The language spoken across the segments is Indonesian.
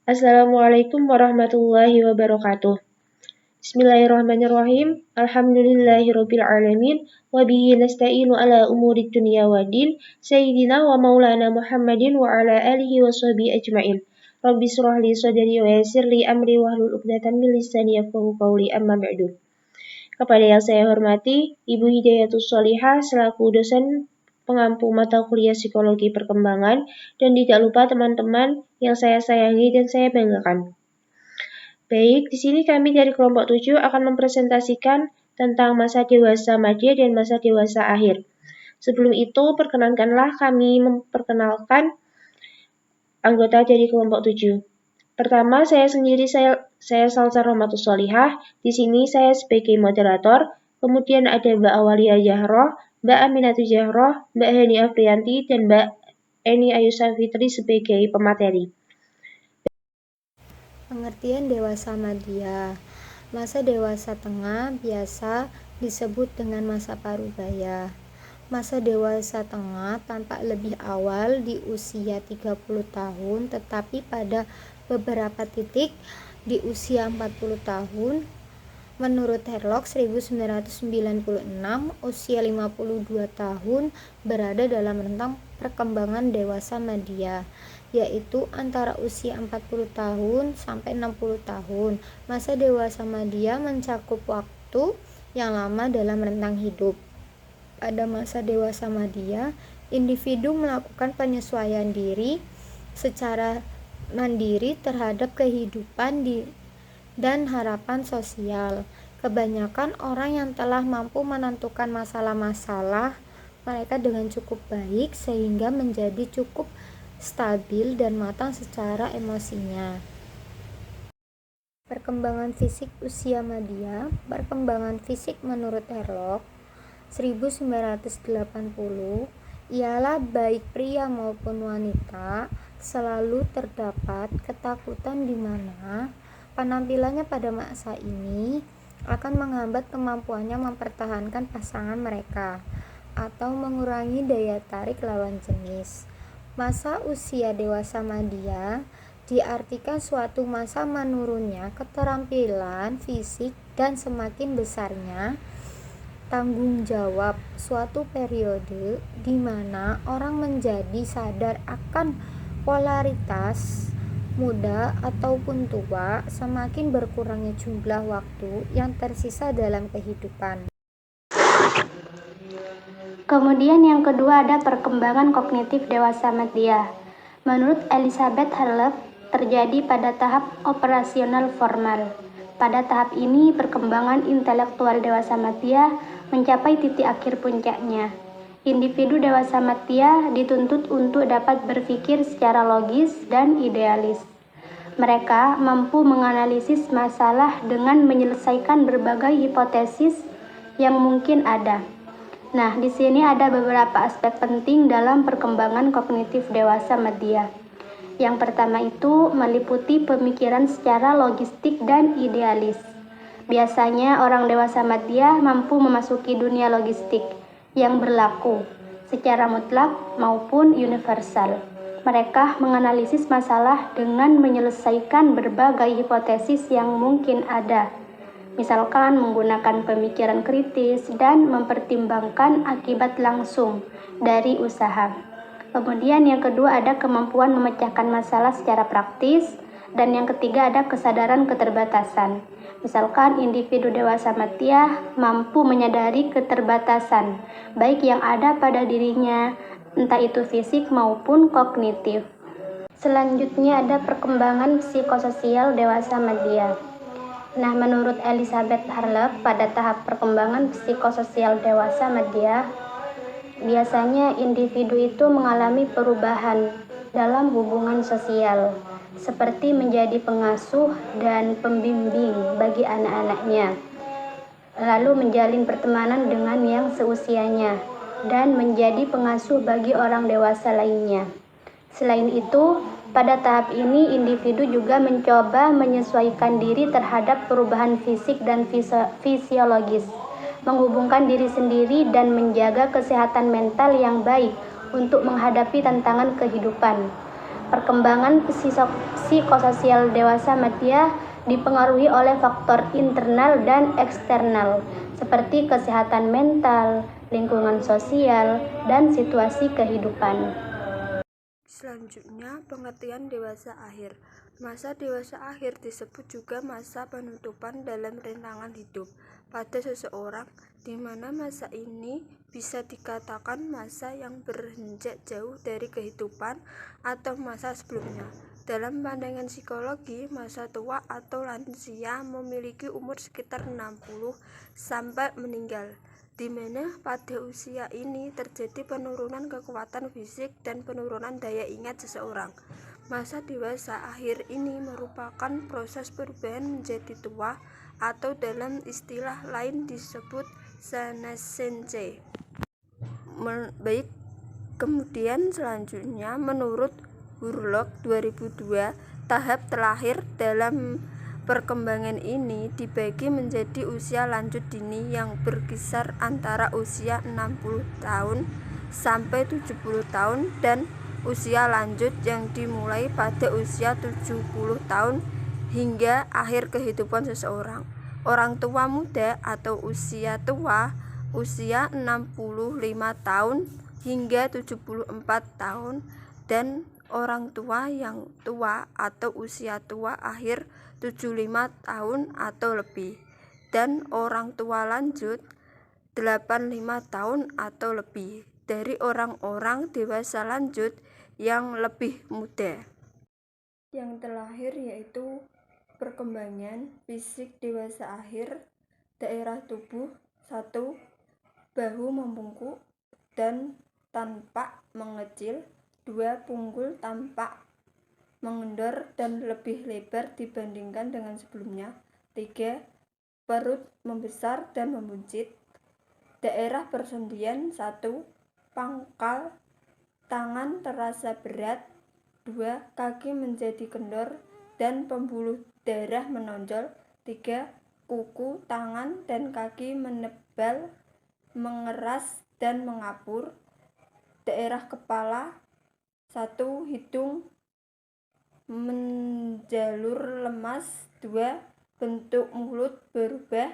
Assalamualaikum warahmatullahi wabarakatuh. Bismillahirrahmanirrahim. Alhamdulillahirabbil alamin wa bihi nasta'inu ala umurid dunya waddin. Sayyidina wa maulana Muhammadin wa ala alihi wa sahbihi ajmain. Rabbi shrah li sadri wa yassir li amri wahlul 'uqdatam min lisani yafqahu qawli, amma ba'du. Kepada yang saya hormati Ibu Hidayatus Sholihah selaku dosen pengampu mata kuliah psikologi perkembangan, dan tidak lupa teman-teman yang saya sayangi dan saya banggakan. Baik, di sini kami dari kelompok 7 akan mempresentasikan tentang masa dewasa madya dan masa dewasa akhir. Sebelum itu, perkenankanlah kami memperkenalkan anggota dari kelompok 7. Pertama, saya Salsa Rohmatus Sholihah. Di sini saya sebagai moderator. Kemudian ada Mbak Awalia Zahroh, Mbak Aminatu Zahroh, Mbak Hani Afriyanti, dan Mbak Eni Ayusa Fitri sebagai pemateri. Pengertian dewasa madya. Masa dewasa tengah biasa disebut dengan masa parubaya. Masa dewasa tengah tampak lebih awal di usia 30 tahun, tetapi pada beberapa titik di usia 40 tahun. Menurut Herlock 1996, usia 52 tahun berada dalam rentang perkembangan dewasa madya, yaitu antara usia 40 tahun sampai 60 tahun. Masa dewasa madya mencakup waktu yang lama dalam rentang hidup. Pada masa dewasa madya, individu melakukan penyesuaian diri secara mandiri terhadap kehidupan dan harapan sosial. Kebanyakan orang yang telah mampu menentukan masalah-masalah mereka dengan cukup baik sehingga menjadi cukup stabil dan matang secara emosinya. Perkembangan fisik usia madya. Perkembangan fisik menurut Herlock 1980 ialah baik pria maupun wanita selalu terdapat ketakutan di mana penampilannya pada masa ini akan menghambat kemampuannya mempertahankan pasangan mereka atau mengurangi daya tarik lawan jenis. Masa usia dewasa madya diartikan suatu masa menurunnya keterampilan fisik dan semakin besarnya tanggung jawab, suatu periode di mana orang menjadi sadar akan polaritas muda ataupun tua, semakin berkurangnya jumlah waktu yang tersisa dalam kehidupan. Kemudian yang kedua ada perkembangan kognitif dewasa madya. Menurut Elizabeth Harlep, terjadi pada tahap operasional formal. Pada tahap ini, perkembangan intelektual dewasa madya mencapai titik akhir puncaknya. Individu dewasa madya dituntut untuk dapat berpikir secara logis dan idealis. Mereka mampu menganalisis masalah dengan menyelesaikan berbagai hipotesis yang mungkin ada. Nah, di sini ada beberapa aspek penting dalam perkembangan kognitif dewasa madya. Yang pertama itu meliputi pemikiran secara logistik dan idealis. Biasanya orang dewasa madya mampu memasuki dunia logistik yang berlaku secara mutlak maupun universal. Mereka menganalisis masalah dengan menyelesaikan berbagai hipotesis yang mungkin ada, misalkan menggunakan pemikiran kritis dan mempertimbangkan akibat langsung dari usaha. Kemudian yang kedua ada kemampuan memecahkan masalah secara praktis, dan yang ketiga ada kesadaran keterbatasan. Misalkan individu dewasa madya mampu menyadari keterbatasan baik yang ada pada dirinya, entah itu fisik maupun kognitif. Selanjutnya ada perkembangan psikososial dewasa madya. Nah, menurut Elizabeth Harlep, pada tahap perkembangan psikososial dewasa madya, biasanya individu itu mengalami perubahan dalam hubungan sosial, seperti menjadi pengasuh dan pembimbing bagi anak-anaknya, lalu menjalin pertemanan dengan yang seusianya, dan menjadi pengasuh bagi orang dewasa lainnya. Selain itu, pada tahap ini individu juga mencoba menyesuaikan diri terhadap perubahan fisik dan fisiologis, menghubungkan diri sendiri dan menjaga kesehatan mental yang baik untuk menghadapi tantangan kehidupan. Perkembangan psikososial dewasa madya dipengaruhi oleh faktor internal dan eksternal, seperti kesehatan mental, lingkungan sosial, dan situasi kehidupan. Selanjutnya, pengertian dewasa akhir. Masa dewasa akhir disebut juga masa penutupan dalam rintangan hidup pada seseorang, di mana masa ini bisa dikatakan masa yang beranjak jauh dari kehidupan atau masa sebelumnya. Dalam pandangan psikologi, masa tua atau lansia memiliki umur sekitar 60 sampai meninggal, di mana pada usia ini terjadi penurunan kekuatan fisik dan penurunan daya ingat seseorang. Masa dewasa akhir ini merupakan proses perubahan menjadi tua atau dalam istilah lain disebut senescence. Baik, kemudian selanjutnya menurut Hurlock 2002, tahap terakhir dalam perkembangan ini dibagi menjadi usia lanjut dini yang berkisar antara usia 60 tahun sampai 70 tahun dan usia lanjut yang dimulai pada usia 70 tahun hingga akhir kehidupan seseorang. Orang tua muda atau usia tua, usia 65 tahun hingga 74 tahun, dan orang tua yang tua atau usia tua akhir 75 tahun atau lebih, dan orang tua lanjut 85 tahun atau lebih dari orang-orang dewasa lanjut yang lebih muda. Yang terakhir yaitu perkembangan fisik dewasa akhir. Daerah tubuh 1. Bahu membungkuk dan tampak mengecil. 2. Punggul tampak mengendor dan lebih lebar dibandingkan dengan sebelumnya. 3. Perut membesar dan membuncit. Daerah persendian 1. Pangkal tangan terasa berat. 2. Kaki menjadi kendor dan pembuluh darah menonjol. 3. Kuku, tangan, dan kaki menebal, mengeras, dan mengapur. Daerah kepala 1. Hidung menjalur lemas. 2. Bentuk mulut berubah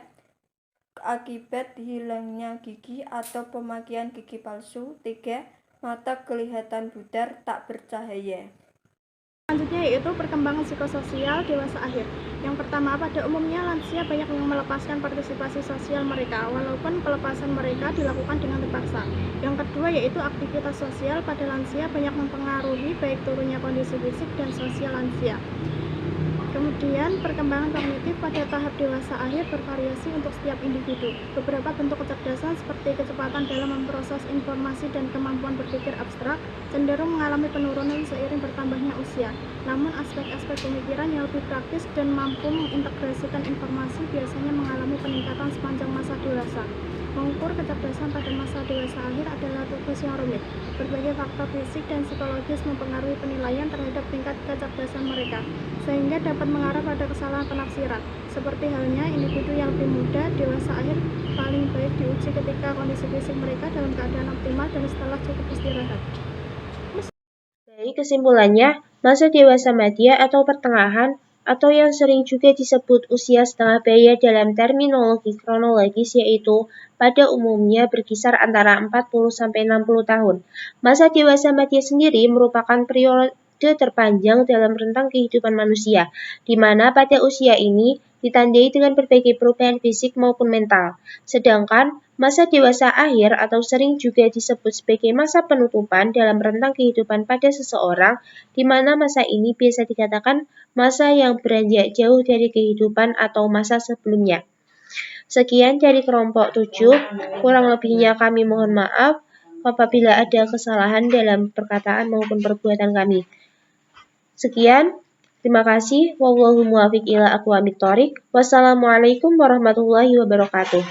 akibat hilangnya gigi atau pemakaian gigi palsu. 3. Mata kelihatan pudar tak bercahaya. Selanjutnya yaitu perkembangan psikososial dewasa akhir. Yang pertama, pada umumnya lansia banyak yang melepaskan partisipasi sosial mereka, walaupun pelepasan mereka dilakukan dengan terpaksa. Yang kedua yaitu aktivitas sosial pada lansia banyak mempengaruhi baik turunnya kondisi fisik dan sosial lansia. Kemudian, perkembangan kognitif pada tahap dewasa akhir bervariasi untuk setiap individu. Beberapa bentuk kecerdasan seperti kecepatan dalam memproses informasi dan kemampuan berpikir abstrak cenderung mengalami penurunan seiring bertambahnya usia. Namun, aspek-aspek pemikiran yang lebih praktis dan mampu mengintegrasikan informasi biasanya mengalami peningkatan sepanjang masa dewasa. Mengukur kecerdasan pada masa dewasa akhir adalah tugas yang rumit. Berbagai faktor fisik dan psikologis mempengaruhi penilaian terhadap tingkat kecerdasan mereka, sehingga dapat mengarah pada kesalahan penafsiran. Seperti halnya individu yang lebih muda, dewasa akhir paling baik diuji ketika kondisi fisik mereka dalam keadaan optimal dan setelah cukup istirahat. Dari kesimpulannya, masa dewasa madya atau pertengahan atau yang sering juga disebut usia setengah baya dalam terminologi kronologis yaitu pada umumnya berkisar antara 40-60 tahun. Masa dewasa madya sendiri merupakan periode terpanjang dalam rentang kehidupan manusia, di mana pada usia ini ditandai dengan berbagai perubahan fisik maupun mental. Sedangkan masa dewasa akhir atau sering juga disebut sebagai masa penutupan dalam rentang kehidupan pada seseorang, di mana masa ini biasa dikatakan masa yang beranjak jauh dari kehidupan atau masa sebelumnya. Sekian dari kelompok 7, kurang lebihnya kami mohon maaf apabila ada kesalahan dalam perkataan maupun perbuatan kami. Sekian, terima kasih. Wallahu muwaffiq ila aqwamit thoriq. Wassalamualaikum warahmatullahi wabarakatuh.